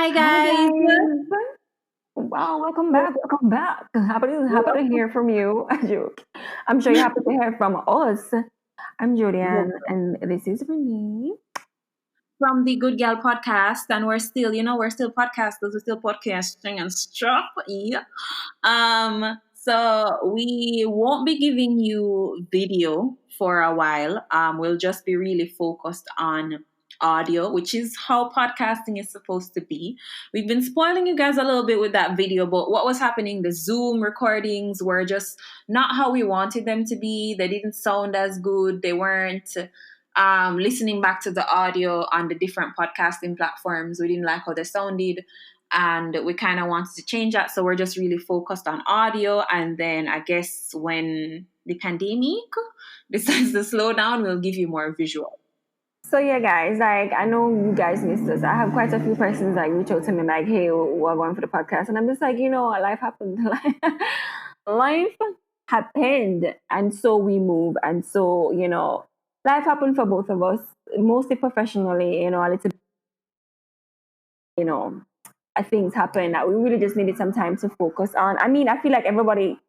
Hi Hi guys. guys. Wow, welcome back. Welcome back. Happy to hear from you. A joke. I'm sure you're happy to hear from us. I'm Julian and this is Renee. From the Good Gal podcast, and we're still podcasters, we're still podcasting and stuff. Yeah. So we won't be giving you video for a while. We'll just be really focused on audio, which is how podcasting is supposed to be. We've been spoiling you guys a little bit with that video, but what was happening, the Zoom recordings were just not how we wanted them to be. They didn't sound as good. They weren't listening back to the audio on the different podcasting platforms. We didn't like how they sounded, and we kind of wanted to change that. So we're just really focused on audio. And then I guess when the pandemic decides to slow down, we'll give you more visual. So yeah, guys, like I know you guys missed us. I have quite a few persons like reach out to me like, hey, we're going for the podcast. And I'm just like, life happened. Life happened. And so we move. And so, life happened for both of us, mostly professionally, a little, you know, things happen that we really just needed some time to focus on. I mean, I feel like everybody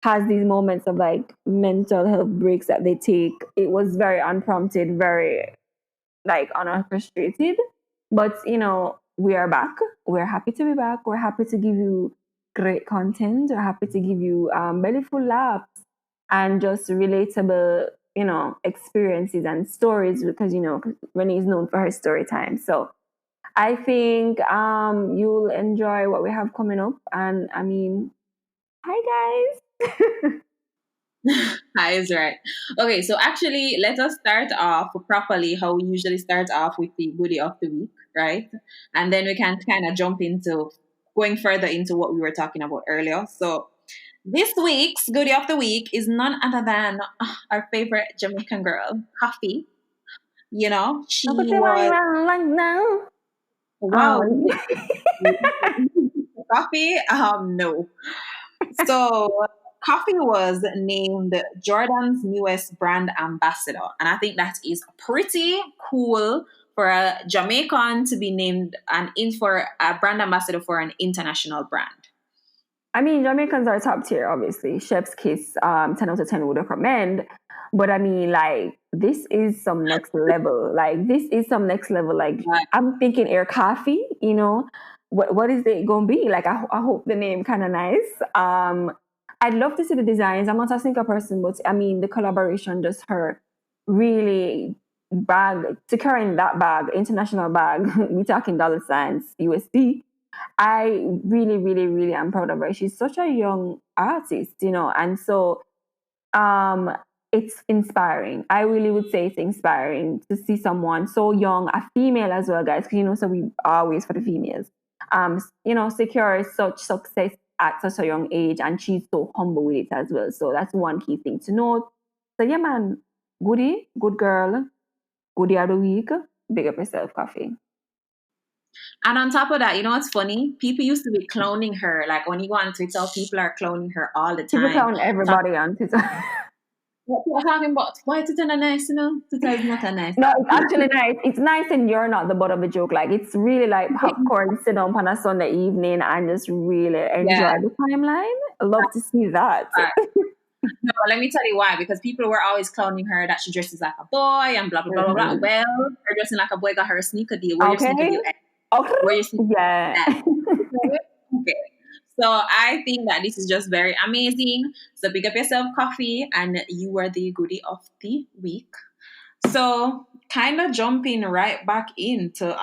has these moments of like mental health breaks that they take. It was very unprompted, very like unorchestrated. But we are back. We're happy to be back. We're happy to give you great content. We're happy to give you bellyful laughs and just relatable, experiences and stories because Renee is known for her story time. So I think you'll enjoy what we have coming up. And I mean, hi guys. Hi is right. Okay, so actually, let us start off properly how we usually start off with the goodie of the week, right? And then we can kind of jump into going further into what we were talking about earlier. So this week's goodie of the week is none other than our favorite Jamaican girl, Koffee. Ako She si was lang now. wow. Oh, Coffee? No. So Coffee was named Jordan's newest brand ambassador. And I think that is pretty cool for a Jamaican to be named for a brand ambassador for an international brand. I mean, Jamaicans are top tier, obviously. Chef's kiss, 10 out of 10 would recommend. But I mean, like, this is some next level. Like, this is some next level. Like, But I'm thinking air coffee, what is it going to be? Like, I hope the name kind of nice. I'd love to see the designs. I'm not a sneaker person, but I mean, the collaboration, just her really securing that bag, international bag. We're talking dollar signs, USD. I really, really, really am proud of her. She's such a young artist, and so um, it's inspiring. I really would say it's inspiring to see someone so young, a female as well, guys, because so we always for the females. Secure such success at such a young age, and she's so humble with it as well. So that's one key thing to note. So yeah, man, goodie, good girl, goodie of the week. Big up yourself, Coffee. and on top of that, you know what's funny? People used to be cloning her. Like when you go on Twitter, people are cloning her all the People time. count everybody on Twitter. What people are talking about? Why Twitter not nice, Twitter is not a nice. No, it's actually nice. It's nice, and you're not the butt of the joke. Like it's really like popcorn, sit down on a Sunday evening and just really enjoy Yeah. the timeline. I love to see that. No, let me tell you why. Because people were always clowning her that she dresses like a boy and blah blah blah blah blah. Mhm. Well, her dressing like a boy got her a sneaker deal. Where your sneaker Okay. deal at? Okay. Where your sneaker Yeah. at? Okay. So I think that this is just very amazing. So pick up yourself coffee, and you are the goodie of the week. So kind of jumping right back into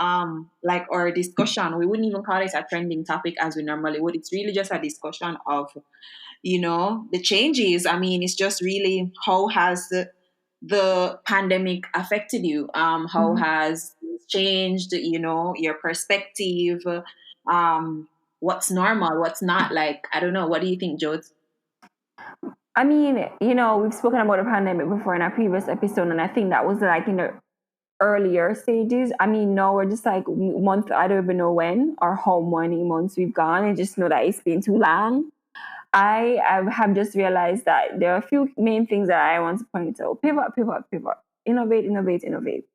like our discussion. We wouldn't even call it a trending topic as we normally would. It's really just a discussion of the changes. I mean, it's just really how has the pandemic affected you? How Mhm. has it changed, your perspective? What's normal, what's not? Like, I don't know. What do you think, Joe? I mean, we've spoken about the pandemic before in our previous episode, and I think that was like in the earlier stages. I mean, no, we're just like month. I don't even know when or how many months we've gone. I just know that it's been too long. I have just realized that there are a few main things that I want to point out. Pivot, pivot, pivot. Innovate, innovate, innovate.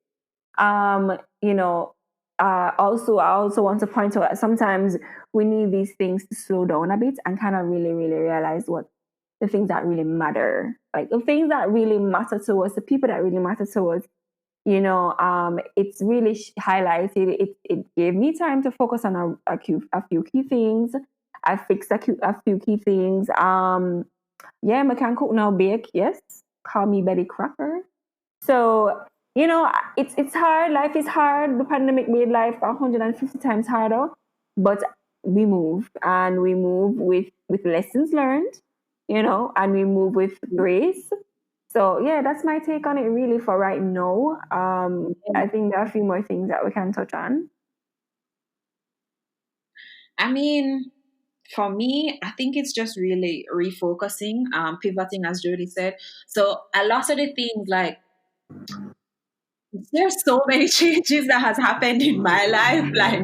Um, you know, also, I also want to point out that sometimes we need these things to slow down a bit and kind of really, really realize what the things that really matter, like the things that really matter to us, the people that really matter to us. It's really highlighted. It gave me time to focus on a few key things. I fixed a few key things. Yeah, I can cook now, bake. Yes, call me Betty Crocker. So it's hard. Life is hard. The pandemic made life 150 times harder, but we move and we move with lessons learned, and we move with grace. So yeah, that's my take on it really for right now. I think there are a few more things that we can touch on. I mean, for me, I think it's just really refocusing, pivoting, as Jody said. So a lot of the things, like, there's so many changes that has happened in my life. Like,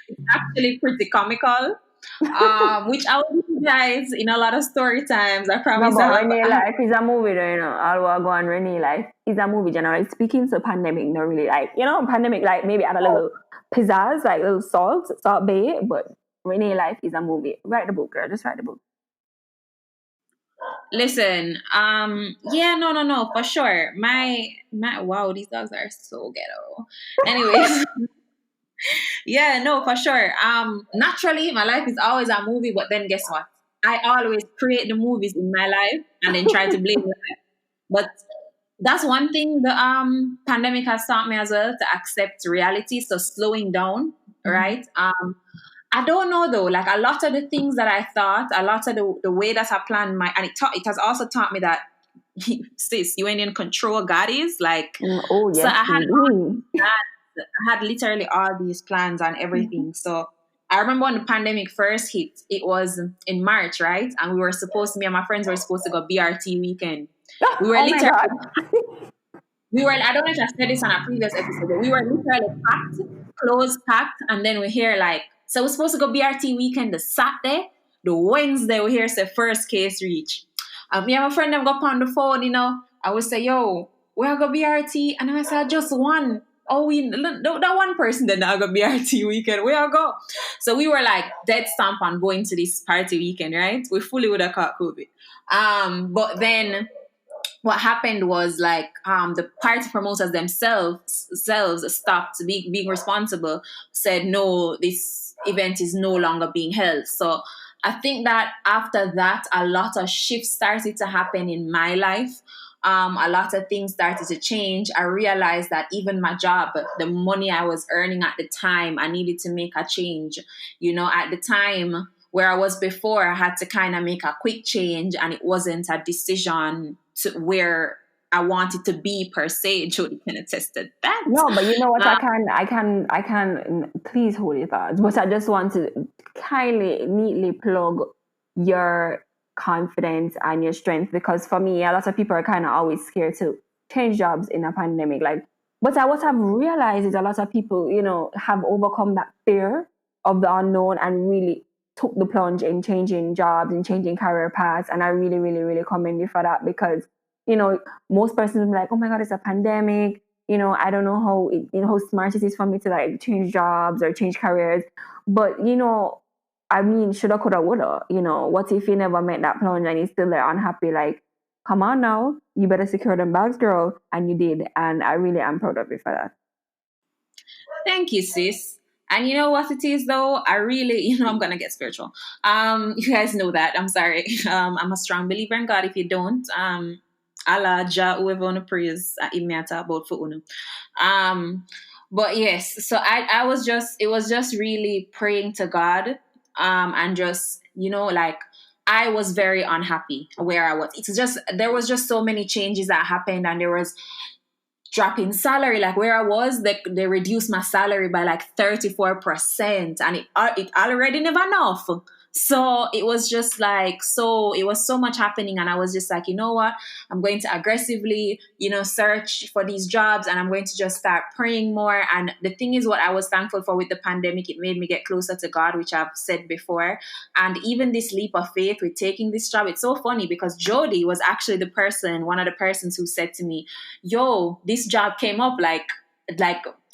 it's actually pretty comical. Which I will give you guys in a lot of story times. I No, promise but Renee I have Life is a movie, though, I'll go on Renee Life is a movie, generally speaking. So pandemic, not really like, pandemic, like maybe add a little pizzazz, like little salt bay, but Renee Life is a movie. Write the book, girl. Just write the book. listen. Yeah, no, for sure. My wow, these dogs are so ghetto. Anyways, yeah, no, for sure. Naturally, my life is always a movie, but then guess what? I always create the movies in my life and then try to blame life. But that's one thing the pandemic has taught me as well, to accept reality. So slowing down, right? I don't know though. Like, a lot of the things that I thought, a lot of the way that I planned my, and it has also taught me that, sis, you ain't in control. God is like. Oh So yes, indeed. I had literally all these plans and everything. So I remember when the pandemic first hit, it was in March, right? And we were supposed to, me and my friends were supposed to go BRT weekend. We were Oh my literally, god. I don't know if I said this on a previous episode, but we were literally packed, clothes packed, and then we hear like, so we're supposed to go BRT weekend the Saturday, the Wednesday we hear say first case reach. And me and my friend them go up on the phone, I would say, yo, where go BRT? And I said, just one. Oh, that one person that I go BRT weekend, where I go? So we were like dead stamp on going to this party weekend, right? We fully would have caught COVID. But then what happened was, like, the party promoters themselves stopped being responsible, said no, this event is no longer being held. So I think that after that, a lot of shifts started to happen in my life. A lot of things started to change. I realized that even my job, the money I was earning at the time, I needed to make a change. At the time where I was before, I had to kind of make a quick change, and it wasn't a decision to where I wanted to be per se. Jody can attest to that. No, but you know what? I can. Please hold your thoughts. But I just want to kindly, neatly plug your confidence and your strength, because for me, a lot of people are kind of always scared to change jobs in a pandemic. Like, what I've realized is a lot of people, have overcome that fear of the unknown and really took the plunge in changing jobs and changing career paths. And I really, really, really commend you for that, because most persons will be like, oh my God, it's a pandemic. I don't know how smart it is for me to like change jobs or change careers. But, I mean, shoulda, coulda, woulda, what if you never met that plunge and you're still there unhappy? Like, come on now, you better secure them bags, girl. And you did. And I really am proud of you for that. Thank you, sis. And you know what it is though? I really, I'm gonna get spiritual. You guys know that. I'm sorry. I'm a strong believer in God. If you don't, Allah, Jah, whoever wanna praise, it matter about for uno. But yes, so I was just, it was just really praying to God, and just, like, I was very unhappy where I was. It's just, there was just so many changes that happened, and there was drop in salary. Like, where I was, they reduced my salary by like 34%, and it already never enough. So it was just like, it was so much happening, and I was just like, you know what, I'm going to aggressively, search for these jobs, and I'm going to just start praying more. And the thing is, what I was thankful for with the pandemic, it made me get closer to God, which I've said before. And even this leap of faith with taking this job, it's so funny because Jody was actually one of the persons who said to me, yo, this job came up like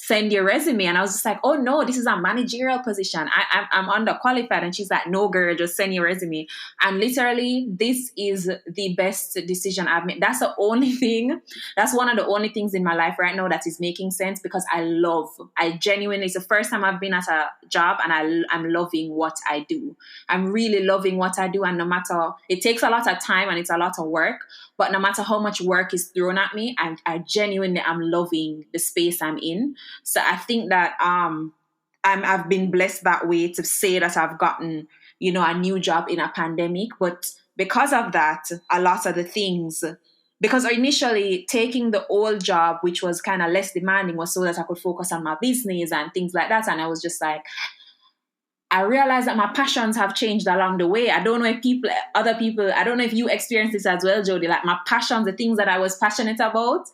send your resume. And I was just like, oh no, this is a managerial position. I'm underqualified. And she's like, no girl, just send your resume. And literally, this is the best decision I've made. That's the only thing, that's one of the only things in my life right now that is making sense, because I genuinely, it's the first time I've been at a job and I'm loving what I do. I'm really loving what I do. And no matter, it takes a lot of time and it's a lot of work, but no matter how much work is thrown at me, I genuinely am loving the space I'm in. So I think that I've been blessed that way to say that I've gotten, a new job in a pandemic. But because of that, a lot of the things, because initially taking the old job, which was kind of less demanding, was so that I could focus on my business and things like that. And I was just like, I realized that my passions have changed along the way. I don't know if other people, I don't know if you experience this as well, Jodi. Like my passions, the things that I was passionate about,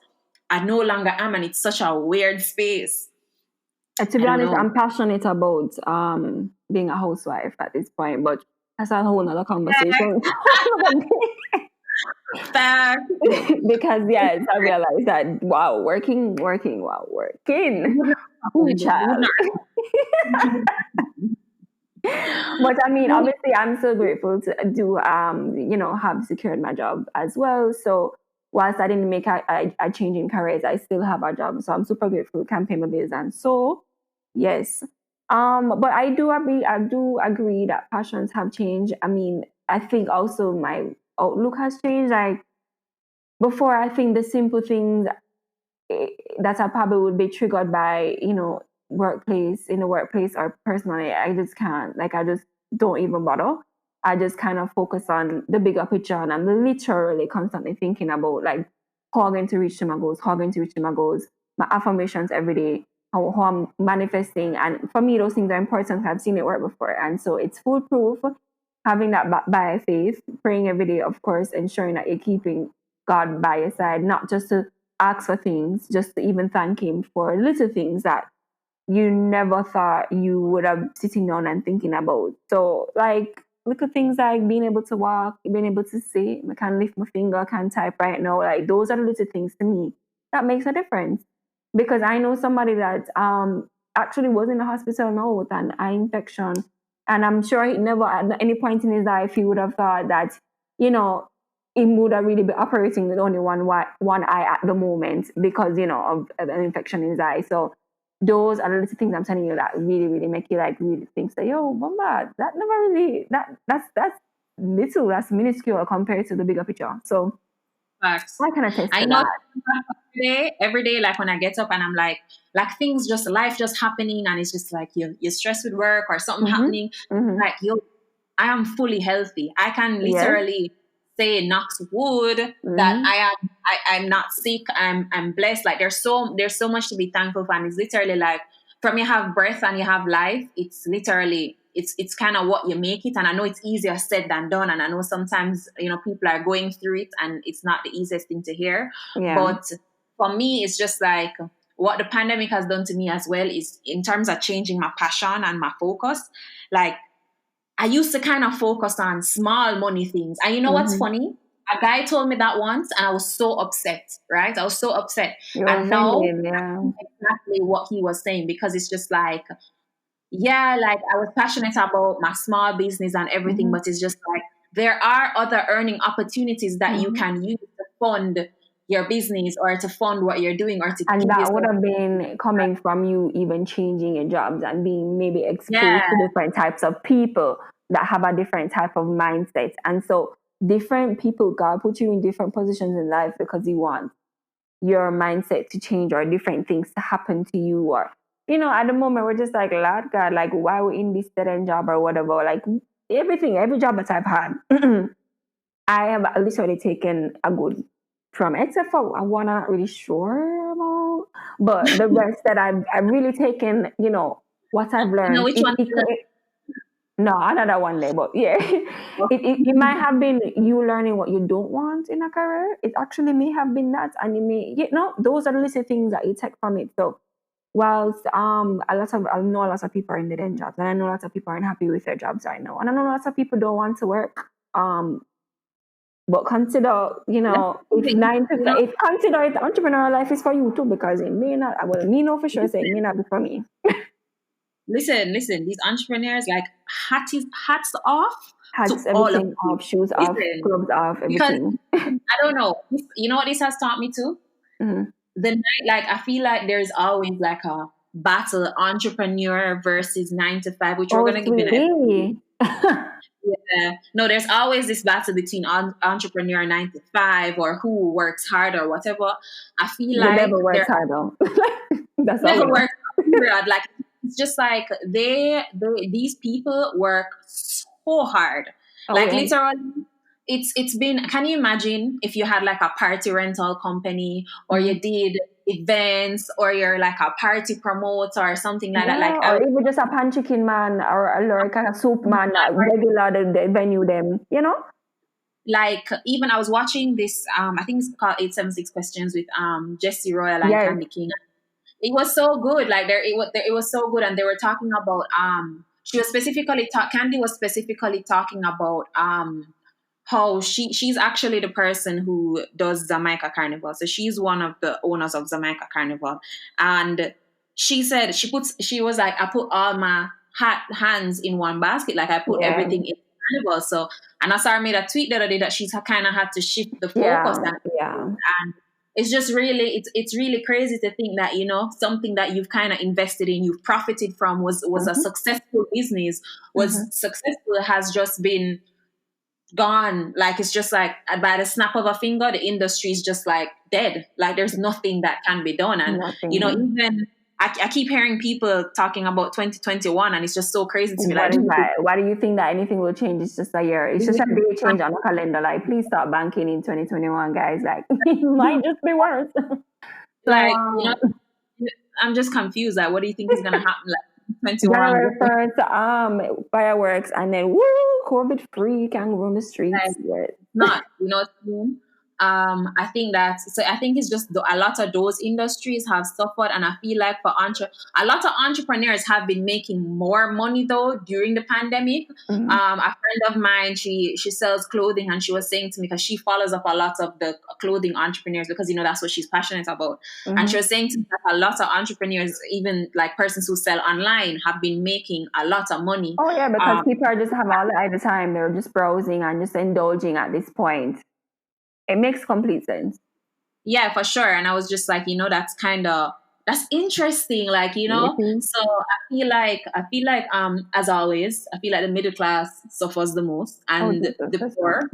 I no longer am. And it's such a weird space. To be honest, I'm passionate about being a housewife at this point, but that's a whole nother conversation. Fact. Because yes, I realized that working. Ooh, child. But I mean, obviously, I'm so grateful to do have secured my job as well. So whilst I didn't make a change in careers, I still have a job. So I'm super grateful, can pay my bills, and so yes. But I do agree that passions have changed. I mean, I think also my outlook has changed. Like before, I think the simple things that I probably would be triggered by, in the workplace or personally, I just can't. Like I just don't even bother. I just kind of focus on the bigger picture, and I'm literally constantly thinking about like how I'm going to reach my goals, my affirmations every day, how I'm manifesting. And for me, those things are important. I've seen it work before. And so it's foolproof. Having that by faith, praying every day, of course, ensuring that you're keeping God by your side, not just to ask for things, just to even thank Him for little things that you never thought you would have sitting down and thinking about. So, like, little things like being able to walk, being able to see, I can lift my finger, I can type right now. Like, those are the little things to me that makes a difference. Because I know somebody that actually was in the hospital now with an eye infection. And I'm sure he never, at any point in his life, he would have thought that, he would have really been operating with only one eye at the moment because, of an infection in his eye. So those are the little things I'm telling you that really, really make you like really think, say, yo, Mama, that never really, that's little, that's minuscule compared to the bigger picture. So Facts. I can attest I to know that. every day, like when I get up and I'm like things just, life just happening, and it's just like you're stressed with work or something happening. Like, I am fully healthy. I can literally say, knocks wood, that I'm not sick. I'm blessed. Like there's so much to be thankful for. And it's literally like, from you have breath and you have life, it's literally, it's kind of what you make it. And I know it's easier said than done. And I know sometimes, people are going through it and it's not the easiest thing to hear. Yeah. But for me, it's just like, what the pandemic has done to me as well is, in terms of changing my passion and my focus, like I used to kind of focus on small money things. And you know what's funny? A guy told me that once and I was so upset, right? I was so upset. And now exactly what he was saying, because it's just like, like I was passionate about my small business and everything, but it's just like, there are other earning opportunities that you can use to fund your business or to fund what you're doing, or to and that would have been coming from you even changing your jobs and being maybe exposed to different types of people that have a different type of mindset. And so different people, God put you in different positions in life because He wants your mindset to change or different things to happen to you. Or at the moment we're just like, Lord God, like why we're in this dead-end job or whatever. Like every job that I've had I have literally taken a good from, except for one I'm not really sure about. But the rest that I've really taken, what I've learned. which one? No, another one day, but yeah, it might have been you learning what you don't want in a career. It actually may have been that, and it may, those are the little things that you take from it. So, whilst I know a lot of people are in the end jobs, and I know lots of people aren't happy with their jobs right now, and I know lots of people don't want to work. But consider, if consider it entrepreneurial life is for you too, because it may not, well, me know for sure say it may not be for me. Listen, these entrepreneurs, like, hats off Hats, to all of everything you. off, shoes off, Listen, gloves off, because everything. I don't know. You know what this has taught me too? Mm-hmm. The night, like, I feel like there's always like a battle, entrepreneur versus 9 to 5, which we're Oh, gonna give in sweetie. yeah. No, there's always this battle between entrepreneur 9 to 5 or who works hard or whatever. I feel The like devil works there hard though. That's how we never know. works hard. Like, it's just like these people work so hard. Oh Like, yeah. literally, it's been. Can you imagine if you had like a party rental company, or Mm-hmm. you did events, or you're like a party promoter or something like that? Like, Yeah, I or even just a pan chicken man or a like a soup man that regular the venue them, like, even I was watching this, I think it's called 876 Questions with Jesse Royal and Yes. Candy King. It was so good. Like, it was so good, and they were talking about she was specifically Candy was specifically talking about how she's actually the person who does Jamaica Carnival. So she's one of the owners of Jamaica Carnival, and she said she was like, I put all my hands in one basket. Like, I put Yeah. everything in Carnival. So, and I saw her made a tweet the other day that she's kind of had to shift the focus, Yeah. Yeah. and it's just really it's really crazy to think that, something that you've kind of invested in, you've profited from, was a Mm-hmm. successful business, was Mm-hmm. successful, has just been gone. Like, it's just like, by the snap of a finger, the industry is just like dead. Like, there's nothing that can be done. And Nothing. even I keep hearing people talking about 2021, and it's just so crazy to me. What Like, is that? Why do you think that anything will change? It's just a year. It's just a day change on the calendar. Like, please stop banking in 2021, guys. Like, it might just be worse. like, So, I'm just confused. Like, what do you think is gonna happen? Like, 21. January 1st, fireworks, and then woo, COVID free, can roam the streets. Yeah. Not, what I mean? I think it's just a lot of those industries have suffered, and I feel like a lot of entrepreneurs have been making more money though during the pandemic. Mm-hmm. A friend of mine, she sells clothing, and she was saying to me, because she follows up a lot of the clothing entrepreneurs, because that's what she's passionate about. Mm-hmm. And she was saying to me that a lot of entrepreneurs, even like persons who sell online, have been making a lot of money. Oh yeah, because people are just have all the time. They're just browsing and just indulging at this point. It makes complete sense. Yeah, for sure. And I was just like, that's interesting. Like, Mm-hmm. so I feel like as always, I feel like the middle class suffers the most, Oh and Jesus, the that's poor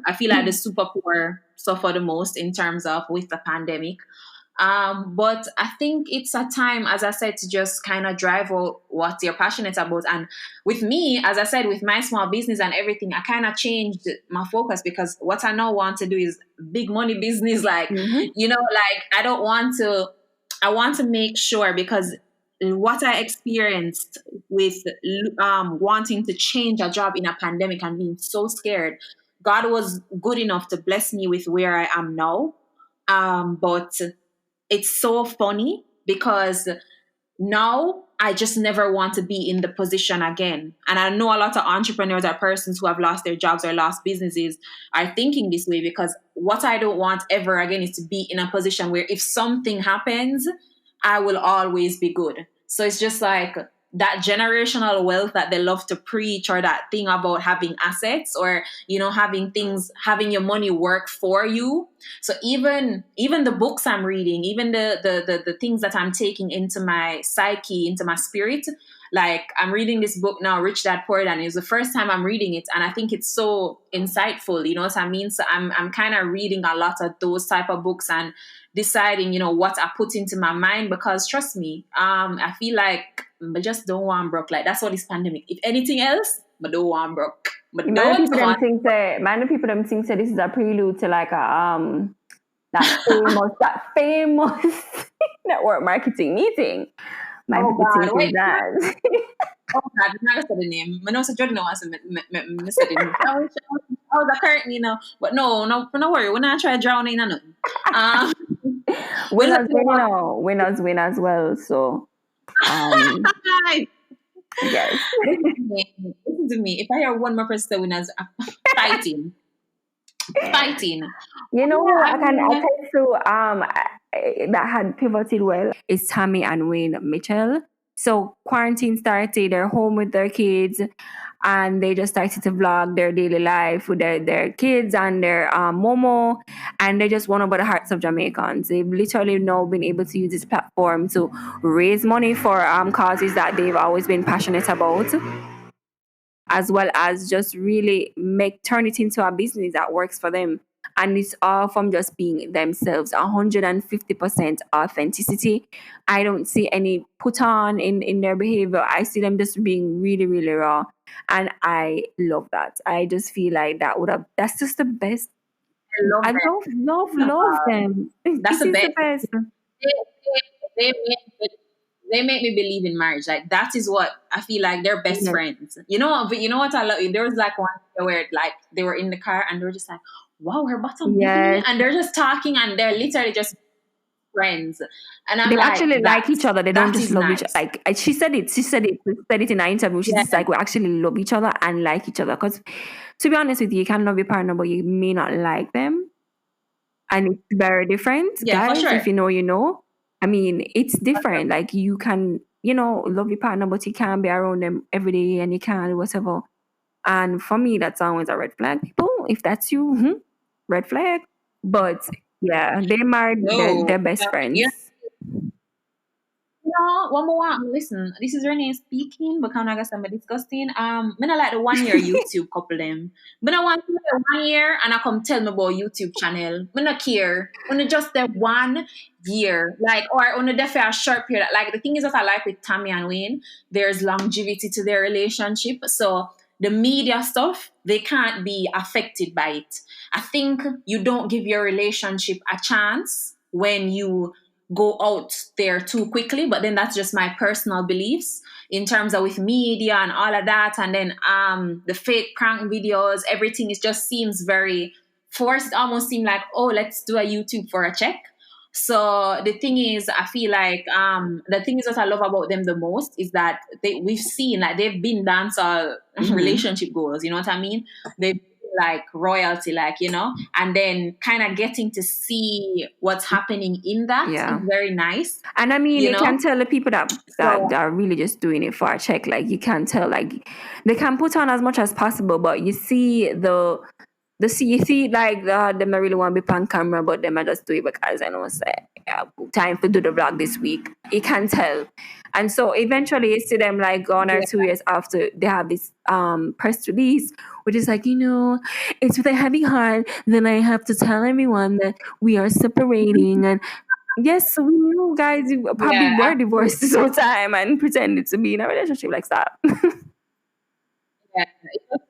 I feel like the super poor suffer the most in terms of with the pandemic. But I think it's a time, as I said, to just kind of drive what you're passionate about. And with me, as I said, with my small business and everything, I kind of changed my focus, because what I now want to do is big money business. Like, Mm-hmm. like, I want to make sure, because what I experienced with wanting to change a job in a pandemic and being so scared, God was good enough to bless me with where I am now. But it's so funny, because now I just never want to be in the position again. And I know a lot of entrepreneurs or persons who have lost their jobs or lost businesses are thinking this way, because what I don't want ever again is to be in a position where if something happens, I will always be good. So it's just like that generational wealth that they love to preach, or that thing about having assets, or having your money work for you. So even the books I'm reading, even the things that I'm taking into my psyche, into my spirit, like, I'm reading this book now, Rich Dad Poor Dad, and it's the first time I'm reading it, and I think it's so insightful. You know what I mean? So I'm kind of reading a lot of those type of books and deciding, what I put into my mind, because trust me, I feel like I just don't want broke. Like, that's what this pandemic. If anything else, I don't want broke. But Many people them think that this is a prelude to like a that famous network marketing meeting. My people think wait. that. Oh God, I'm not gonna say the name. I know Sir Jordan wants to say the name. I was a current, but no worry. We're not trying to drown in nothing. Winners win as well. So, yes. Listen to me. If I hear one more person say winners, I'm fighting. fighting. You know Yeah, who I I mean, tell you that had pivoted well is Tammy and Wayne Mitchell. So quarantine started, they're home with their kids and they just started to vlog their daily life with their kids and their Momo, and they just won over the hearts of Jamaicans. They've literally now been able to use this platform to raise money for causes that they've always been passionate about, as well as just really make turn it into a business that works for them. And it's all from just being themselves, 150% authenticity. I don't see any put on in their behavior. I see them just being really, really raw. And I love that. I just feel like that's just the best. I love I love them. them. That's This the is the best. best. They they make me believe in marriage. Like that is what I feel like they're best Yes. friends. But you know what I love? There was like one where like they were in the car and they were just like, "Wow, her bottom biggie," Yes. and they're just talking and they're literally just friends. And I'm They like, actually like each other. They don't that just is love each other. nice. Like she said it in an interview. She's Yeah, just like, we actually love each other and like each other. Because to be honest with you can love your partner, but you may not like them. And it's very different, yeah, for guys. If sure. you know, you know. I mean, it's different. Like you can, love your partner, but you can't be around them every day and you can't whatever. And for me, that's always a red flag. People, if that's you, red flag. But yeah, they married. They're No, best yeah. friends. No, one more one. Listen, this is Renee speaking, but can I guess I'm disgusting. Me not like the 1 year YouTube couple them. Me not want to the 1 year and I come tell me about YouTube channel. Me not care. When just the 1 year, like or on the for a short period. Like the thing is that I like with Tammy and Wayne, there's longevity to their relationship. So the media stuff, they can't be affected by it. I think you don't give your relationship a chance when you go out there too quickly, but then that's just my personal beliefs in terms of with media and all of that. And then the fake prank videos, everything is just seems very forced. It almost seems like, oh, let's do a YouTube for a check. So the thing is, I feel like the thing is what I love about them the most is that we've seen like they've been dancehall Hmm. relationship goals. You know what I mean? They've like royalty, like and then kind of getting to see what's happening in that is Yeah. very nice. And I mean, You you can know, tell the people that so are really just doing it for a check. Like you can tell, like they can put on as much as possible, but you see like them I really want to be on camera, but them I just do it because I know say yeah, time to do the vlog this week. You can tell, and so eventually you see them like 1 or 2 years after they have this press release, which is like it's with a heavy heart. Then I have to tell everyone that we are separating, and yes, we knew guys you probably yeah, were divorced absolutely. this whole time and pretended to be in a relationship like that. Yeah,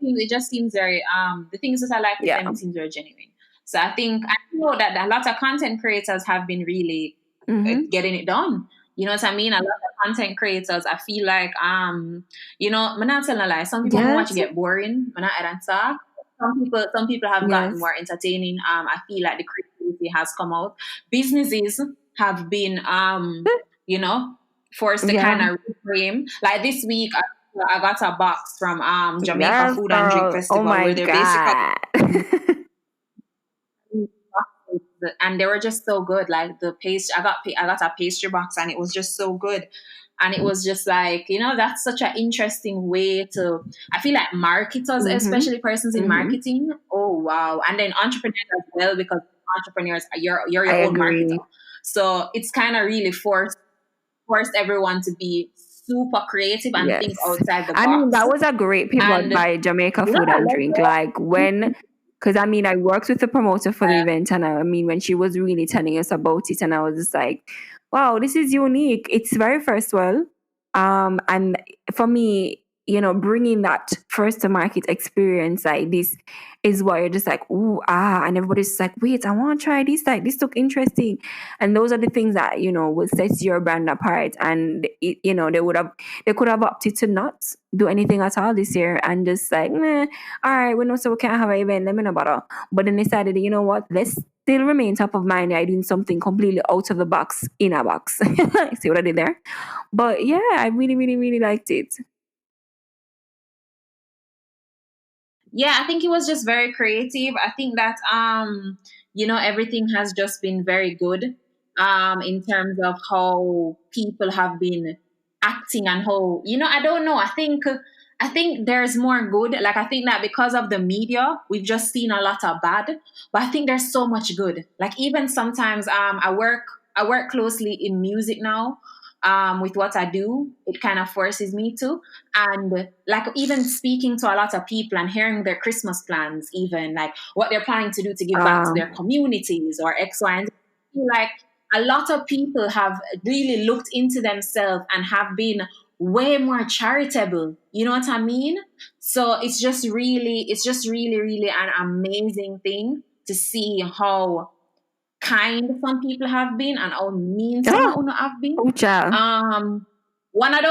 it just seems very the things that I like with Yeah. them, it seems very genuine. So I know that a lot of content creators have been really Mm-hmm. getting it done. You know what I mean? A lot of content creators, I feel like I'm not telling a lie. Some people may watch it Yes. get boring. I'm not talk. Some people have gotten Yes. more entertaining. I feel like the creativity has come out. Businesses have been you know forced to Yeah. kind of reframe. Like this week, I got a box from Jamaica Yes, Food and Drink girl. Oh Festival my where they're basically God. and they were just so good. Like the paste, I got a pastry box, and it was just so good. And it was just like that's such an interesting way to. I feel like marketers, Mm-hmm. especially persons in Mm-hmm. marketing. Oh wow! And then entrepreneurs as well, because entrepreneurs, you're I your own agree. marketer. So it's kind of really forced everyone to be super creative and think Yes. outside the I mean, box. that was a great pivot And by Jamaica you know Food what I and love Drink. Like though? because I mean, I worked with the promoter for the event, and I mean, when she was really telling us about it, and I was just like, wow, this is unique. It's very first world. And for me, bringing that first to market experience like this is what you're just like, ooh, and everybody's just like, wait, I want to try this. Like, this look interesting. And those are the things that, will set your brand apart. And, they could have opted to not do anything at all this year and just like, meh, all right, we know so we can't have an event, let me know bother. But then they decided, you know what, let's still remain top of mind by doing something completely out of the box in a box. See what I did there? But yeah, I really, really, really liked it. Yeah, I think it was just very creative. I think that everything has just been very good in terms of how people have been acting and how, I don't know. I think there's more good. Like, I think that because of the media, we've just seen a lot of bad, but I think there's so much good. Like, even sometimes I work closely in music now. With what I do, it kind of forces me to. And like, even speaking to a lot of people and hearing their Christmas plans, even like what they're planning to do to give back to their Um, communities or X, Y, and Z. I feel like a lot of people have really looked into themselves and have been way more charitable. You know what I mean? So it's just really, really an amazing thing to see how kind some people have been and how mean some oh, of them have been. oh, child. Um, one of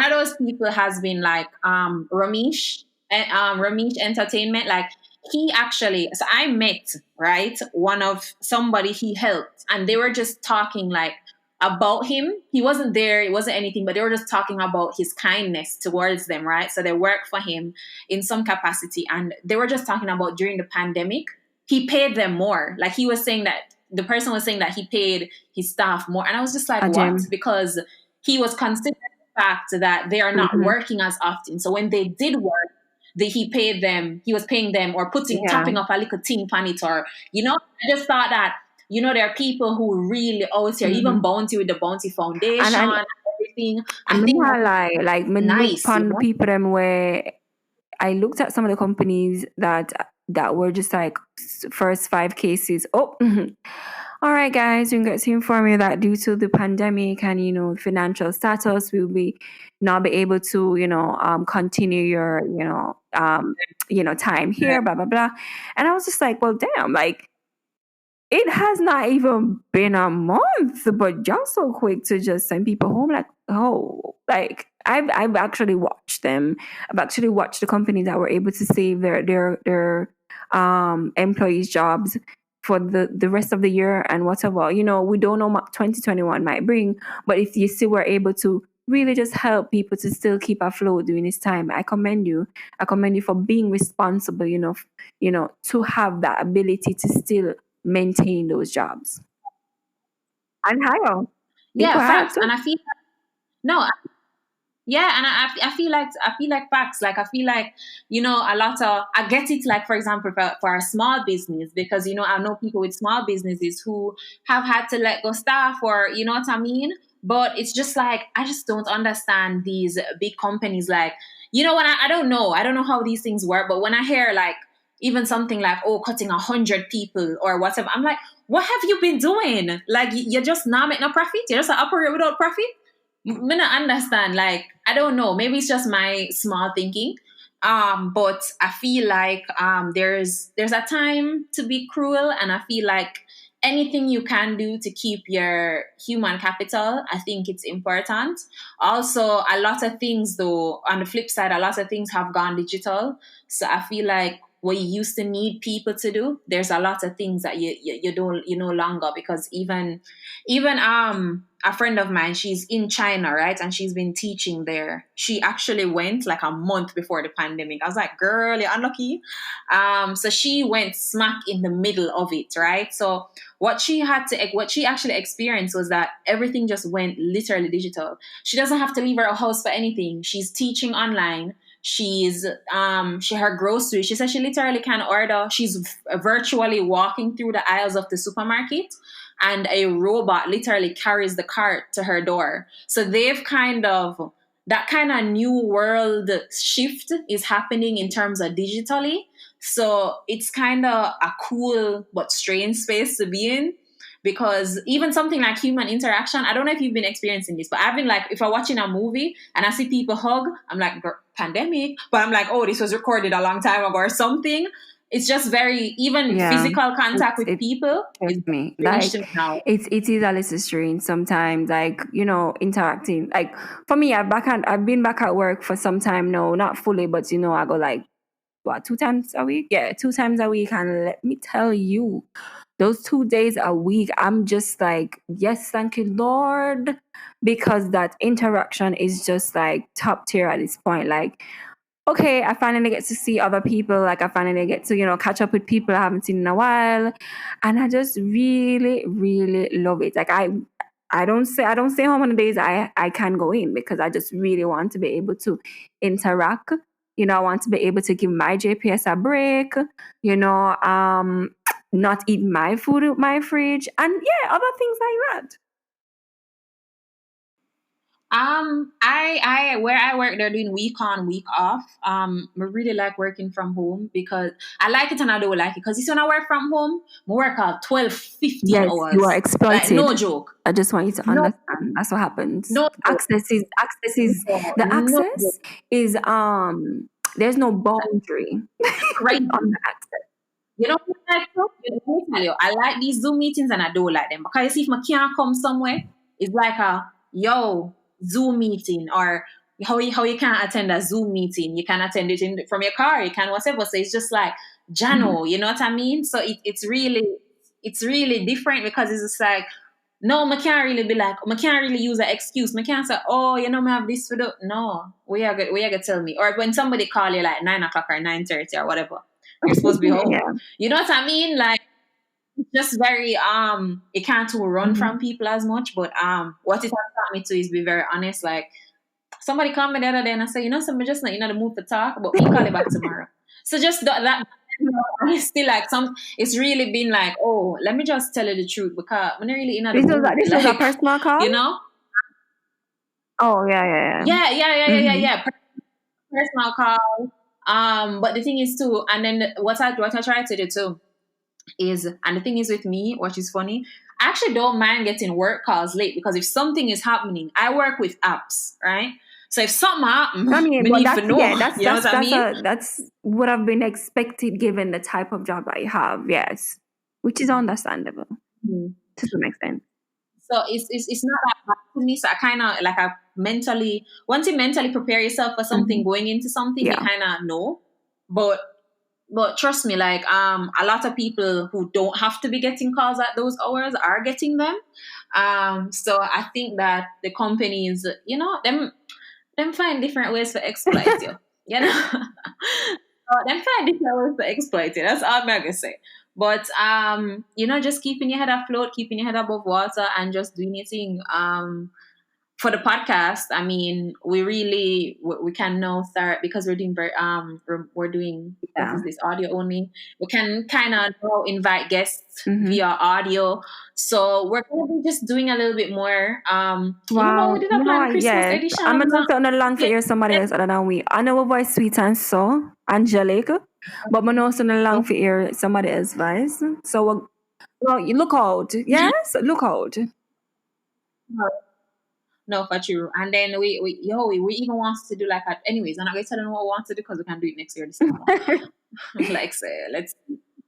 those people has been like Ramesh Entertainment. Like, he actually, so I met, right, one of somebody he helped, and they were just talking like about him. He wasn't there, it wasn't anything, but they were just talking about his kindness towards them, right? So they work for him in some capacity, and they were just talking about during the pandemic, he paid them more. Like, he was saying that the person was saying that he paid his staff more, and I was just like, A what? gem. Because he was considering the fact that they are not Mm-hmm. working as often. So when they did work, he paid them, he was paying them or putting Yeah. tapping up a little tin pan it, or I just thought that there are people who really out here, even Mm-hmm. Bounty with the Bounty Foundation And and everything. I I mean, think that's like me look nice, upon the people them where I looked at some of the companies that were just like first 5 cases. Oh, all right, guys, we got to inform you that due to the pandemic and financial status, we'll be not be able to continue your time here, blah blah blah. And I was just like, well, damn, like it has not even been a month, but y'all so quick to just send people home. Like, oh, like I've actually watched them. I've actually watched the companies that were able to save their employees' jobs for the rest of the year and whatever. We don't know what 2021 might bring, but if you still were able to really just help people to still keep afloat during this time, I commend you. I commend you for being responsible enough, to have that ability to still maintain those jobs. And hire yeah, people have facts. to. And I feel no, yeah, and I feel like facts. Like, I feel like a lot of, I get it. Like, for example, for a small business, because I know people with small businesses who have had to let go staff, or you know what I mean. But it's just like, I just don't understand these big companies. Like, when I don't know how these things work. But when I hear like even something like, oh, cutting 100 people or whatever, I'm like, what have you been doing? Like, you just not make no profit. You just operate without profit. Me not understand. Like, I don't know. Maybe it's just my small thinking. But I feel like there's a time to be cruel, and I feel like anything you can do to keep your human capital, I think it's important. Also, a lot of things, though, on the flip side, a lot of things have gone digital. So I feel like what you used to need people to do, there's a lot of things that you don't, no longer, because even a friend of mine, she's in China, right? And she's been teaching there. She actually went like a month before the pandemic. I was like, girl, you're unlucky. So she went smack in the middle of it, right? So what she actually experienced was that everything just went literally digital. She doesn't have to leave her house for anything. She's teaching online. She her groceries. She said she literally can order. She's virtually walking through the aisles of the supermarket, and a robot literally carries the cart to her door. So they've that kind of new world shift is happening in terms of digitally. So it's kind of a cool but strange space to be in, because even something like human interaction, I don't know if you've been experiencing this, but I've been like, if I'm watching a movie and I see people hug, I'm like, pandemic, but I'm like, oh, this was recorded a long time ago or something. It's just very, even Yeah. physical contact with It people is trust me. strange to Like me now. it is a little strange sometimes, like, interacting. Like for me, I've been back at work for some time now, not fully, but I go like what, 2 times a week? Yeah, 2 times a week. And let me tell you, those 2 days a week, I'm just like, yes, thank you, Lord. Because that interaction is just like top tier at this point. Like okay, I finally get to see other people. Like I finally get to, catch up with people I haven't seen in a while. And I just really, really love it. Like I don't say how many days I can go in because I just really want to be able to interact. I want to be able to give my JPS a break, not eat my food with my fridge and yeah, other things like that. I where I work, they're doing week on, week off. I really like working from home because I like it and I don't like it. Because when I work from home, I work out 12, 15 Yes, you are hours. Like, no exploited. joke. I just want you to No, understand. That's what happens. no joke. Access is No, the no joke. access is there's no boundary on Crazy. the access. You know what I like? Let me tell you, I like these Zoom meetings and I don't like them because you see, if I can't come somewhere, it's like a yo Zoom meeting or how you can't attend a Zoom meeting. You can attend it from your car. You can whatever. So it's just like Mhm. Jano. You know what I mean? So it's really different because it's just like no, I can't really be like, I can't really use an excuse. I can't say, oh, I have this to do. No, we are gonna tell me. Or when somebody call you like 9 o'clock or 9:30 or whatever, you're supposed to be home. Yeah. You know what I mean? Like it's just very you can't run Mhm. from people as much. But what it has taught me to is be very honest. Like somebody called me the other day and I said, somebody just not in the mood to talk, but me call you back tomorrow. So just that it's still like it's really been like, oh, let me just tell you the truth because I'm not really in the This was a, mood. this was a Like, personal call. you know? Oh yeah, yeah, Yeah, yeah, yeah, yeah. yeah, yeah, Hmm. yeah. Personal call. But the thing is too, and then what I try to do too is, and the thing is with me, which is funny, I actually don't mind getting work calls late because if something is happening, I work with apps, right? So if something happens, I mean, we but need to that's know. yeah, that's You know that's what I that's mean? a that's would have been expected given the type of job that you have. Yes, which is understandable Mhm. to some extent. So it's not that bad to me. So I kind of like I mentally once you mentally prepare yourself for something Hmm. going into something, you Yeah. kind of know. But trust me, like a lot of people who don't have to be getting calls at those hours are getting them. So I think that the companies, them find different ways to exploit you. You know, them find different ways to exploit you. That's all I'm gonna say. But just keeping your head afloat, keeping your head above water, and just doing your thing. For the podcast, I mean, we can now start because we're doing we're doing what Yeah. is this audio only. We can kind of now invite guests Hmm. via audio. So we're gonna be just doing a little bit more. We Wow. did a plan Christmas Yes. I'm editions. gonna sound along for hear somebody else other than we. I know a voice sweet and so angelic, but I'm also along for hear somebody else's voice. So well, you look out. Yes, look out. No, for true. And then we even want to do like anyways. I'm not gonna tell them what we want to do because we can do it next year December. Like say let's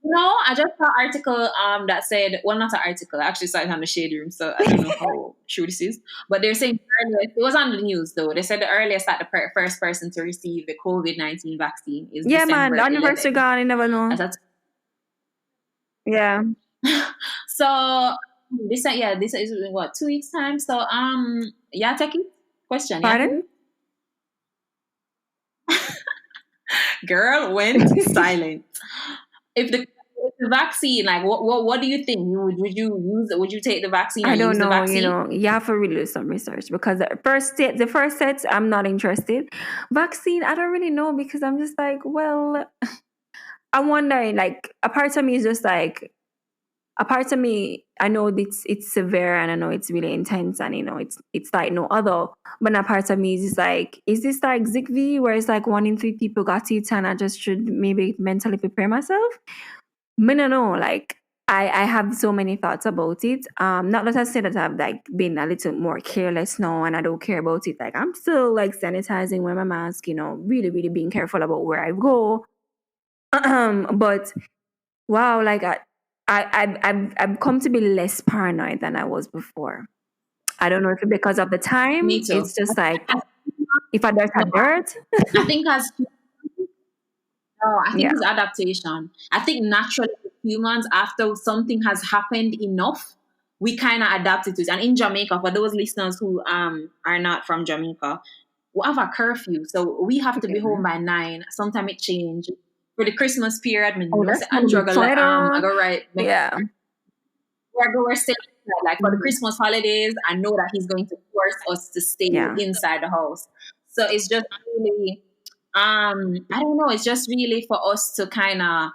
no, I just saw an article that said, well, not an article, I actually saw it on the shade room, so I don't know how true this is, but they're saying it was on the news though. They said the earliest that the first person to receive the COVID-19 vaccine is Yeah, man. December The anniversary 11th. gone. You never know. That's Yeah. so this is in what 2 weeks time. So yeah, take it. Question, yeah. Pardon? Girl went silent. If the vaccine, like what do you think? Would you take the vaccine or I don't use the know. vaccine? You have to really do some research because the first set, I'm not interested. Vaccine, I don't really know because I'm just like, well, I'm wondering. Like, a part of me is just like, a part of me, I know it's severe and I know it's really intense and it's like no other. But a part of me is just like, is this like Zigvi where it's like 1 in 3 people got it and I just should maybe mentally prepare myself? Me no know. Like, I have so many thoughts about it. Not that I say that I've like been a little more careless now and I don't care about it. Like, I'm still like sanitizing, wearing my mask, really, really being careful about where I go. But wow, like I've come to be less paranoid than I was before. I don't know if it's because of the Me time. too. It's just like if I dirt, I No, dirt. I think as no, I think Yeah. it's adaptation. I think naturally humans, after something has happened enough, we kind of adapted to it. And in Jamaica, for those listeners who are not from Jamaica, we have a curfew, so we have to be home by 9. Sometimes it change. For the Christmas period, me Oh, know say that's gonna Andrew be I fun. go right Yeah. we're staying inside. Like for the Christmas holidays, I know that he's going to force us to stay Yeah. inside the house. So it's just really I don't know, it's just really for us to kind of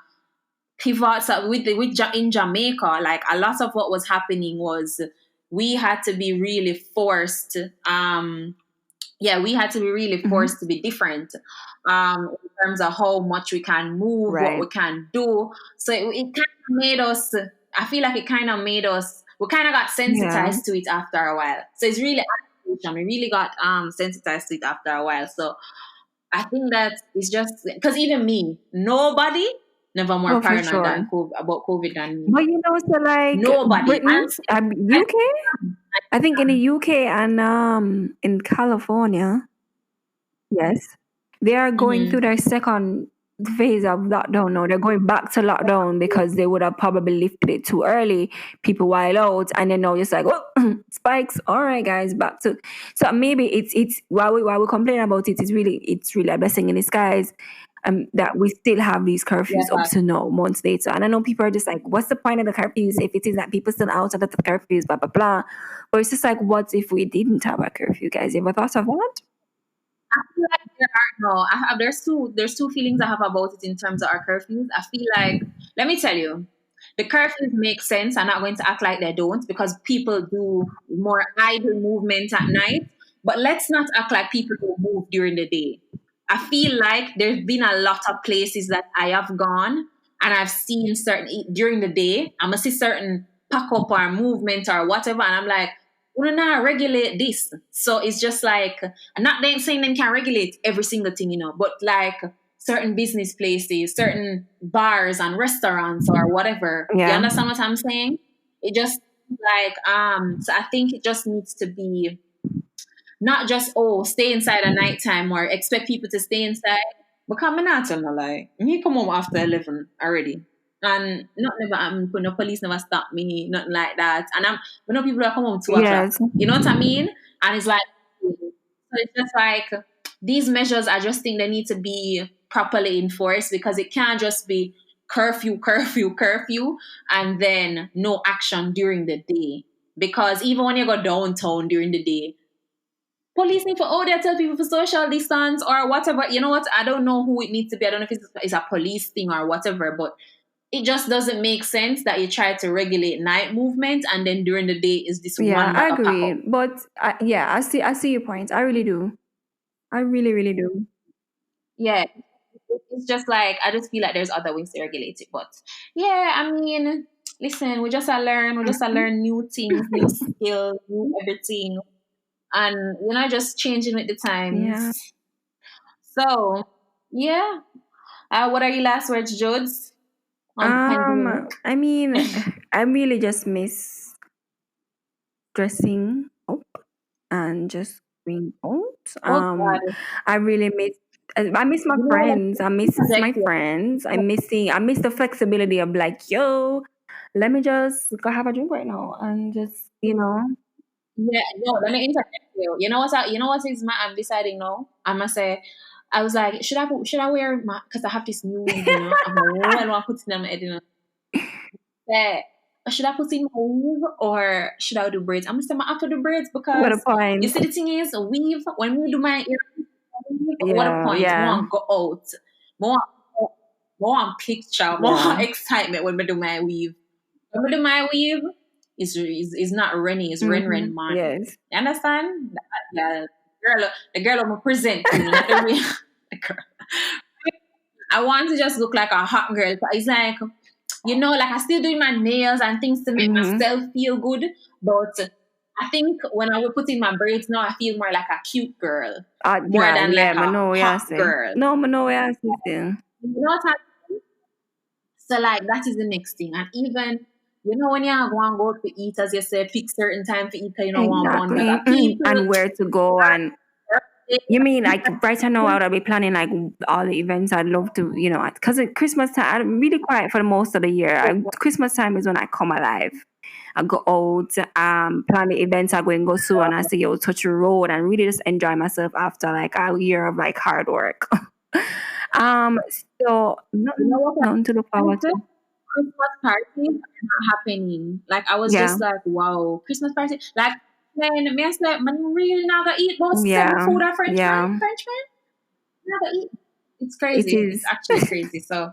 pivot. So in Jamaica, like a lot of what was happening was we had to be really forced. We had to be really forced to be different in terms of how much we can move, what Right. we can do. So it kind of made us, I feel like it kind of made us, we kind of got Yeah. sensitized to it after a while. So it's really adaptation. We really got sensitized to it after a while. So I think that it's just because even me, nobody never more Oh, for paranoid sure. than about COVID than me. But you know, so like Nobody. Britain, UK, I think in the UK and in California, yes, they are going through their second phase of lockdown now. They're going back to lockdown because they would have probably lifted it too early. People wild out, and then now just like, oh, spikes. All right, guys, back to. So maybe it's while we complain about it, it's really a blessing in disguise. That we still have these curfews up Yeah. to now, months later. And I know people are just like, what's the point of the curfews if it is that people still out of the curfews, blah, blah, blah. But it's just like, what if we didn't have a curfew, guys? You ever thought of that? I feel like there are no. I have there's two feelings I have about it in terms of our curfews. I feel like, let me tell you, the curfews make sense. I'm not going to act like they don't because people do more idle movement at night. But let's not act like people don't move during the day. I feel like there's been a lot of places that I have gone and I've seen certain during the day. I'm gonna see certain pack up or movement or whatever, and I'm like, we not regulate this. So it's just like, I'm not saying them can regulate every single thing, but like certain business places, certain bars and restaurants or whatever. You Yeah. understand what I'm saying? It just like so I think it just needs to be not just stay inside at nighttime or expect people to stay inside. Because I'm not telling a lie. Me come home after 11 already. And not never the police never stop me, nothing like that. And we know people are come home 2 o'clock. Yes. You know what I mean? And it's like, so it's just like these measures, I just think they need to be properly enforced because it can't just be curfew, curfew, curfew, and then no action during the day. Because even when you go downtown during the day, police need to there tell people for social distance or whatever. You know what? I don't know who it needs to be. I don't know if it's a police thing or whatever, but it just doesn't make sense that you try to regulate night movement and then during the day is this Yeah, one I mega pack up. agree. But yeah, I see your point. I really do. I really, really do. Yeah. It's just like I just feel like there's other ways to regulate it. But yeah, I mean, listen, we just learn new things, new skills, new everything. And just changing with the Yeah. times. So yeah. What are your last words, Jodes, on the pandemic? I mean, I really just miss dressing up and just going out. Oh God, I really miss. I miss my like friends. I miss my project here. friends. I miss the flexibility of like, yo, let me just go have a drink right now and just, Yeah, no, let me interject you. You know what is my I'm deciding now? I must say, I was like, should I wear my because I have this new weave, I'm like, oh, I want to put it in my head, Say, should I put in my weave or should I do braids? I'm gonna say I have to do braids what a because you point. see the thing is weave when we do my ear weave, what a Yeah, point. yeah, More go out. More more picture, more yeah. excitement when we do my weave. When we do my weave, is not Rennie, it's Ren man. Yes. You understand? The the girl I'm present to, not the real the girl. I want to just look like a hot girl. But it's like, like I still doing my nails and things to make Mm-hmm. myself feel good. But I think when I will put in my braids now, I feel more like a cute girl. More Yeah, than yeah, like a Mano, yeah, hot say. girl. No, Mano, yeah, say. You know what I mean? So like that is the next thing. And even when you want to go out to eat, as you say, pick certain time to eat because you don't want to bond with Exactly. other people. And where to go and You mean like right now I would be planning like all the events I'd love to, because at Christmas time I'm really quiet for the most of the year. Christmas time is when I come alive. I go out, plan the events I go and go to, and I say, yo, touch the road and really just enjoy myself after like a year of like hard work. um, so You know nothing, what nothing to look forward to. Christmas parties are not happening. Like I was Yeah, just like, wow, Christmas party. Like man, me I said, man, really not gonna eat about seven yeah, food a French man, yeah. French man. Not gonna eat. It's It crazy. It's is. actually crazy. So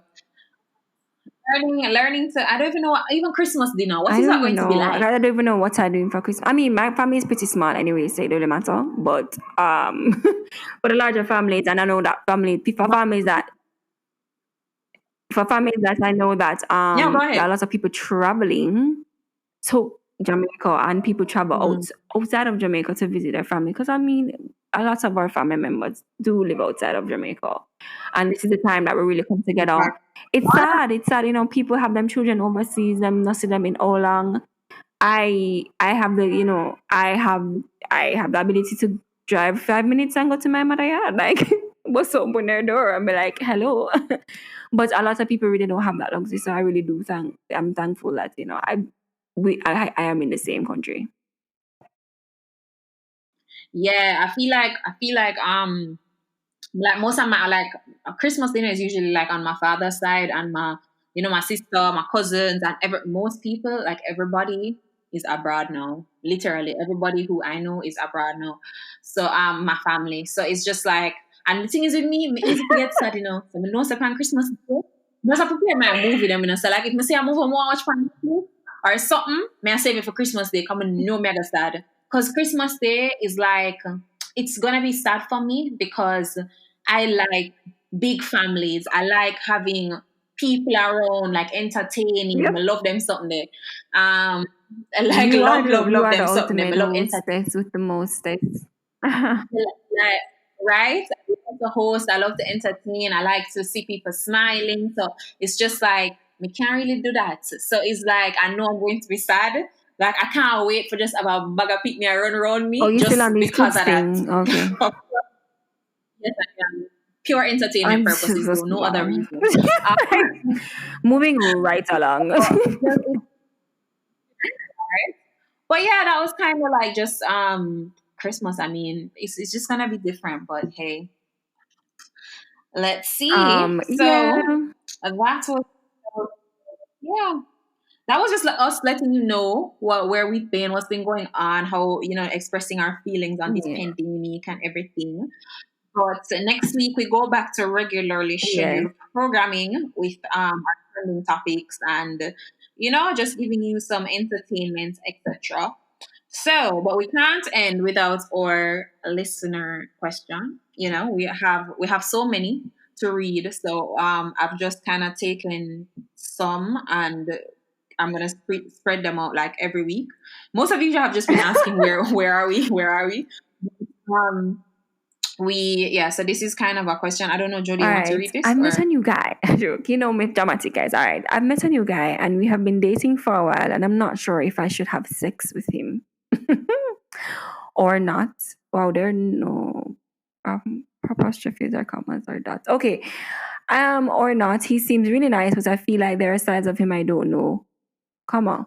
learning to. I don't even know. Even Christmas dinner. What I is don't that even going to be know. like? I don't even know what I'm doing for Christmas. I mean, my family is pretty small anyway, so it doesn't matter. But for the larger families, and I know that for families that I know that Yeah, go there are ahead. lots of people traveling to Jamaica, and people travel Mm. outside of Jamaica to visit their family. Because I mean, a lot of our family members do live outside of Jamaica, and this is the time that we really come together. It's sad. It's sad. People have them children overseas, them not see them in how long. I have the I have the ability to drive 5 minutes and go to my mother yard. Like what's open their door and be like, hello. But a lot of people really don't have that luxury. So I really do I'm thankful that, I am in the same country. Yeah, I feel like most of my like Christmas dinner is usually like on my father's side and my sister, my cousins, and most people, like everybody is abroad now. Literally everybody who I know is abroad now. So my family. So it's just like, and the thing is with me easy to get sad, So I know on Christmas Day, I prepare my movie them, So like if I say I move on watch fan or something, may I save it for Christmas Day, come and know me I sad. Because Christmas Day is like it's gonna be sad for me because I like big families. I like having people around, like entertaining. Yep. I love them something there. I like You are love, the love, you love are the them something there. I ultimate love entertaining. hostess with the mostest. Like, right? I love to host. I love to entertain. I like to see people smiling. So it's just like we can't really do that. So it's like I know I'm going to be sad. Like I can't wait for just about a bag of pick me and run around Oh, me you still just on these because kids of that. thing? Okay. Yes, I am. Pure entertainment I'm purposes, though, just no other wow. reason. Uh, Moving right along. but but yeah, that was kind of like just Christmas. I mean, it's just gonna be different, but hey, let's see. Yeah. So that was yeah. That was just like us letting you know where we've been, what's been going on, how expressing our feelings on this Yeah. pandemic and everything. But next week we go back to regularly Yeah. scheduled programming with our trending topics and just giving you some entertainment, etc. So, but we can't end without our listener question. We have so many to read, so I've just kind of taken some and I'm gonna spread them out like every week. Most of you have just been asking where are we, where are we? Um, so this is kind of a question. I don't know, Jody, All you want to right. read this I've met or a new guy. Joke. Me dramatic guys. All right. I've met a new guy and we have been dating for a while and I'm not sure if I should have sex with him or not. Wow, there are no apostrophes or commas or dots. Okay. Or not. He seems really nice, but I feel like there are sides of him I don't know. Come on.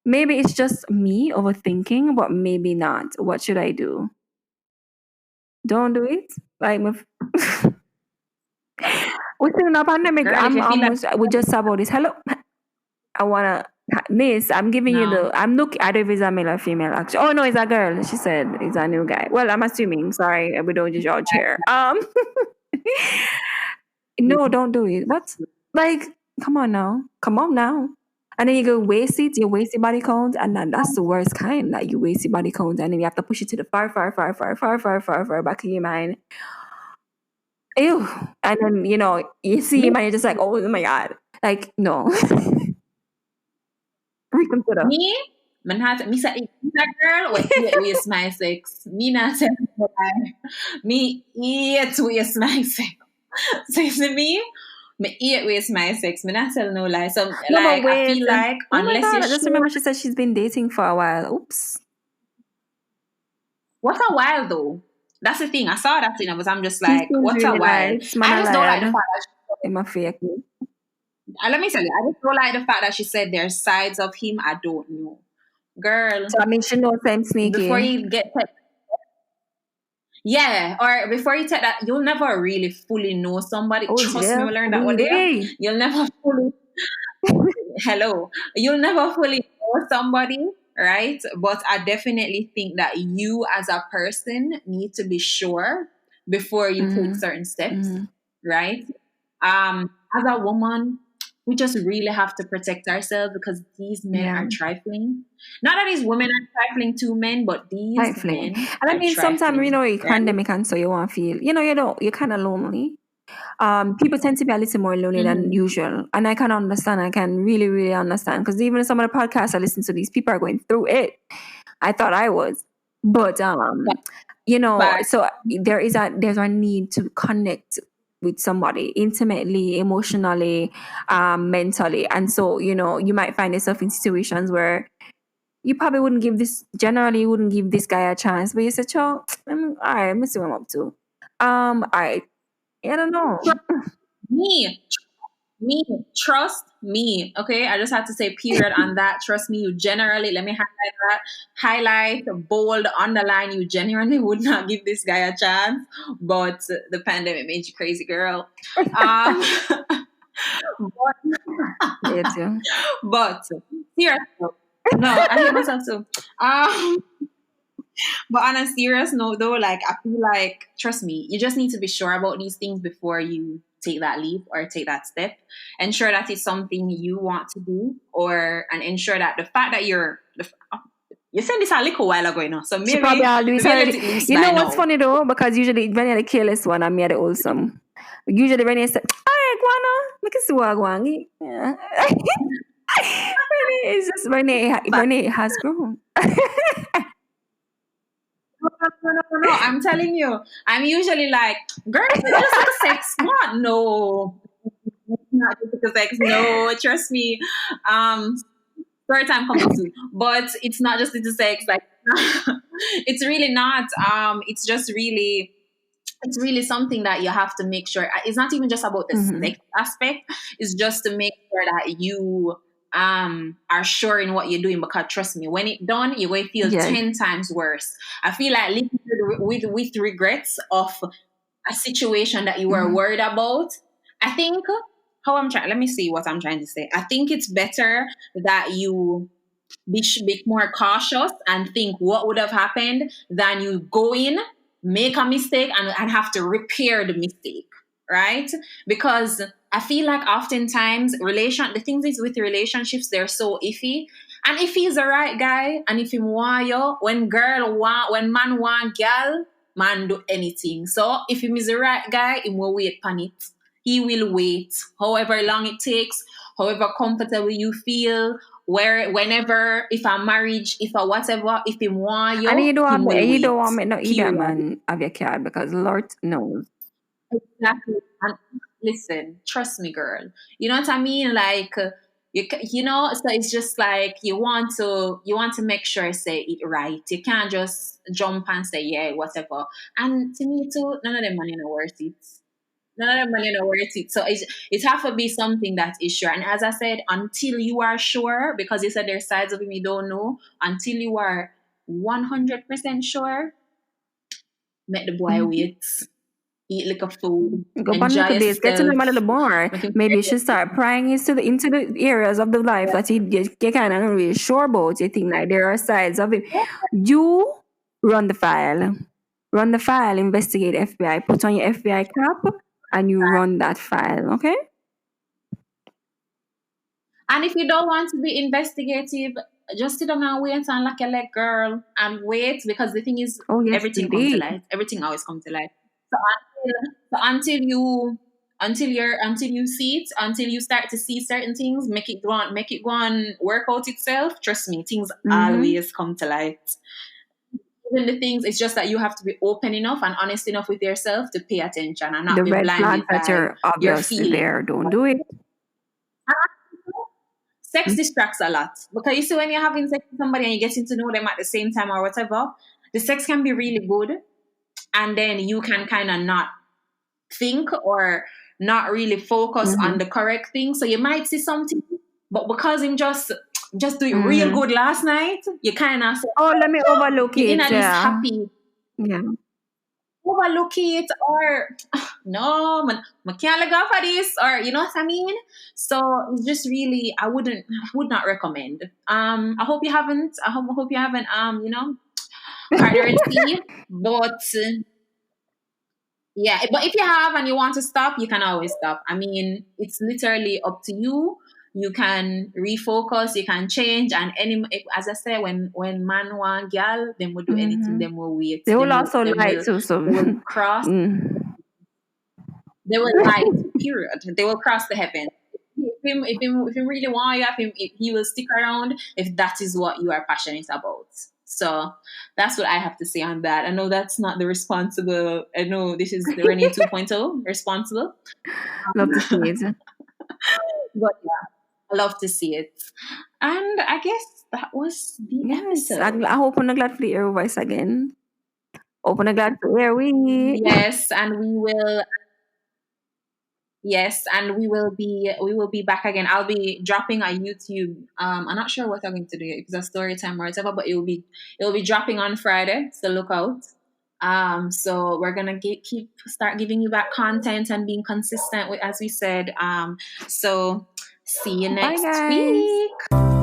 Maybe it's just me overthinking, but maybe not. What should I do? Don't do it. Like, we're still in a pandemic. girl, if I'm you feel like almost. We just about this. Hello. I wanna. Miss, I'm giving you no, the. I'm look. I don't know if it's a male or female. Actually, oh no, it's a girl. She said it's a new guy. Well, I'm assuming. Sorry, we don't judge here. No, don't do it. What? Like, come on now. Come on now. And then you go waste it, you waste your body count, and then that's the worst kind. Like you waste your body count, and then you have to push it to the far, far, far, far, far, far, far, far back of your mind. Ew. And then you see him and you're just like, oh my god. Like, no. Reconsider. me, man has me say that girl we eat waste my sex. Me not say no lie. Me eat waste my sex. So you see me eat waste my sex. Me not tell no lie. So No, but like I wait. feel like Oh my unless you're god, I just sure. remember she said she's been dating for a while. Oops. What a while though. That's the thing. I saw that thing, but I'm just She like, seems what's a really while? nice. Man, I a just don't like the lad. fact that In my fake. let me tell you, I just don't like the fact that she said there's sides of him I don't know. Girl, So I mean, she knows I'm before sneaky. you get yeah, or before you take that, you'll never really fully know somebody. Oh, Trust me, we Jeff, learned that one day. weedy. You'll never fully hello. You'll never fully know somebody, right? But I definitely think that you as a person need to be sure before you take Mm-hmm. certain steps, Mm-hmm. right? As a woman, we just really have to protect ourselves because these men Yeah. are trifling. Not that these women are trifling to men, but these Trifling. men And I are mean, sometimes, trifling, you right? pandemic and so you want to feel, you're kind of lonely. People tend to be a little more lonely than Mm-hmm. usual. And I can understand. I can really, really understand. Because even some of the podcasts I listen to, these people are going through it. I thought I was. But, But so there's a need to connect with somebody intimately, emotionally, mentally. And so, you might find yourself in situations where you probably generally you wouldn't give this guy a chance, but you say, "Cho, all right, let me see what I'm up to." All right, I don't know. me, me, trust me. Okay, I just have to say period on that. Trust me, you generally, let me highlight that, highlight, bold, underline. You genuinely would not give this guy a chance, but the pandemic made you crazy, girl. Um, Yeah, too. but seriously, no, I hate myself too. Um, but on a serious note, though, like I feel like, trust me, you just need to be sure about these things before you take that leap or take that step. Ensure that it's something you want to do, and ensure that the fact that you said this a little while ago, so She probably all do it maybe let already. it loose You by know what's now. funny though? Because usually when you're the careless one, I'm the wholesome. Usually when you say, "All right, Guana, make us what Guangi." Yeah. Renee is just But Renee has grown. no, I'm telling you, I'm usually like, girl, it's not just like a sex. What? No, it's not just like a sex. No, trust me. Um, Third time coming soon. But it's not just into sex. Like it's really not. It's really something that you have to make sure. It's not even just about the Mm-hmm. sex aspect. It's just to make sure that you are sure in what you're doing, because trust me, when it's done, you're going to feel Yes. 10 times worse. I feel like living with regrets of a situation that you were Mm-hmm. worried about. I think let me see what I'm trying to say. I think it's better that you be more cautious and think what would have happened than you go in, make a mistake, and have to repair the mistake, right? Because I feel like oftentimes the things is with relationships, they're so iffy. And if he's the right guy and if him want you, when man want girl, man do anything. So if him is the right guy, he will wait on it. He will wait however long it takes, however comfortable you feel, whenever, if a marriage, if a whatever, if him want And you, him will you don't wait. want me no either Period. man have your card because Lord knows. Exactly. And listen, trust me, girl. You know what I mean? Like so it's just like you want to make sure say it right. You can't just jump and say yeah, whatever. And to me too, none of them money are worth it. None of them money are worth it. So it has to be something that is sure. And as I said, until you are sure, because you said there's sides of him you don't know, until you are 100% sure, make the boy Mm-hmm. wait. Eat like a food. Go on Enjoy little days, get to know him a yourself. little more. Make him Maybe you feel should start prying into the areas of the life that you kind of not really sure about. You think like there are sides of it. You run the file. Run the file, investigate FBI, put on your FBI cap, and you run that file, okay? And if you don't want to be investigative, just sit down and wait and lock your leg, girl, and wait, because the thing is, Oh, yes, everything comes to indeed. light. Everything always comes to light. So until you see it, until you start to see certain things, make it go on, work out itself. Trust me, things Mm-hmm. always come to light. Even the things, it's just that you have to be open enough and honest enough with yourself to pay attention and not The be red flags blinded that by are your obviously feeling. there, don't do it. Sex distracts a lot, because you see, when you're having sex with somebody and you're getting to know them at the same time or whatever, the sex can be really good, and then you can kind of not think or not really focus on the correct thing. So you might see something, but because him just do it real good last night, you kind of say, Oh, let me overlook you're in it. at this Yeah. happy Yeah. overlook it, or no, I can't go for this, or you know what I mean. So it's just really, I would not recommend. I hope you haven't. I hope you haven't. Partner in tea, but. Yeah, but if you have and you want to stop, you can always stop. I mean, it's literally up to you. You can refocus, you can change, and as I say, when man want gal, them will do anything. Them will wait. They will Them will also them lie will too. they will So. cross. Mm. They will lie. Period. They will cross the heaven. If him really want you, if he will stick around if that is what you are passionate about. So that's what I have to say on that. I know that's not the responsible. I know this is the Renee 2.0 responsible, Love to see it. but yeah, I love to see it. And I guess that was the Yes. episode. I hope I'm glad for the air voice again. Open a glad for air we. Yes, and we will. Yes, and we will be back again. I'll be dropping a YouTube. I'm not sure what I'm going to do. If it's a story time or whatever, but it will be dropping on Friday. So look out. So we're gonna start giving you back content and being consistent with, as we said. So see you Bye next guys. week.